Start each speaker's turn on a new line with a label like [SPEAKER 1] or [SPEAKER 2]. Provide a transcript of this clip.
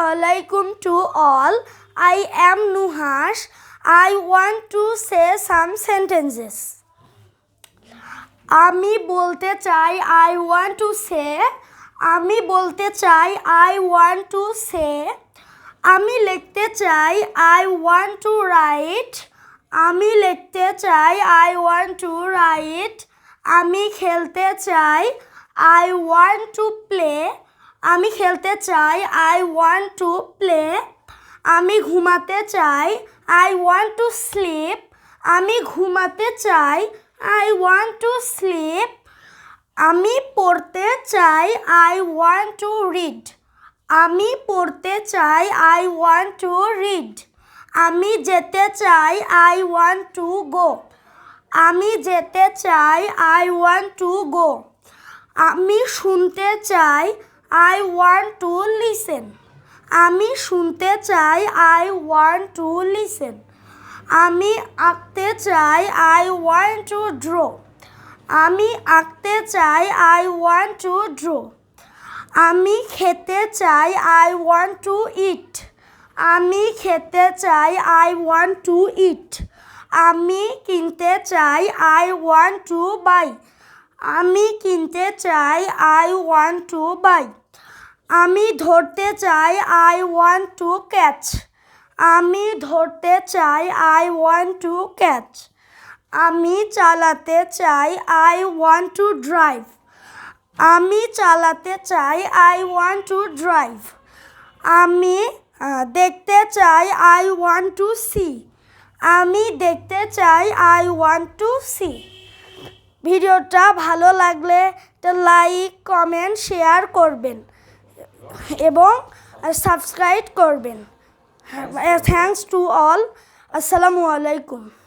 [SPEAKER 1] alaykum to all. I am Nuhash. I want to say some sentences. আমি বলতে চাই I want to say. আমি বলতে চাই I want to say. আমি লিখতে চাই I want to write. আমি লিখতে চাই I want to write. আমি খেলতে চাই I want to play. আমি খেলতে চাই I want to play. আমি ঘুমাতে চাই I want to sleep. আমি ঘুমাতে চাই I want to sleep. আমি পড়তে চাই I want to read. আমি পড়তে চাই I want to read. আমি যেতে চাই I want to go. আমি যেতে চাই I want to go. আমি শুনতে চাই I want to listen. আমি শুনতে চাই I want to listen. আমি আঁকতে চাই I want to draw. আমি আঁকতে চাই I want to draw. আমি খেতে চাই I want to eat. আমি খেতে চাই I want to eat. আমি কিনতে চাই I want to buy. আমি কিনতে চাই I want to buy. আমি ধরতে চাই I want to catch. আমি ধরতে চাই I want to catch. আমি চালাতে চাই I want to drive. আমি চালাতে চাই I want to drive. আমি দেখতে চাই I want to see. আমি দেখতে চাই I want to see. ভিডিওটা ভালো লাগলে একটা লাইক কমেন্ট শেয়ার করবেন এবং সাবস্ক্রাইব করবেন। Thanks to all. আসসালামু আলাইকুম।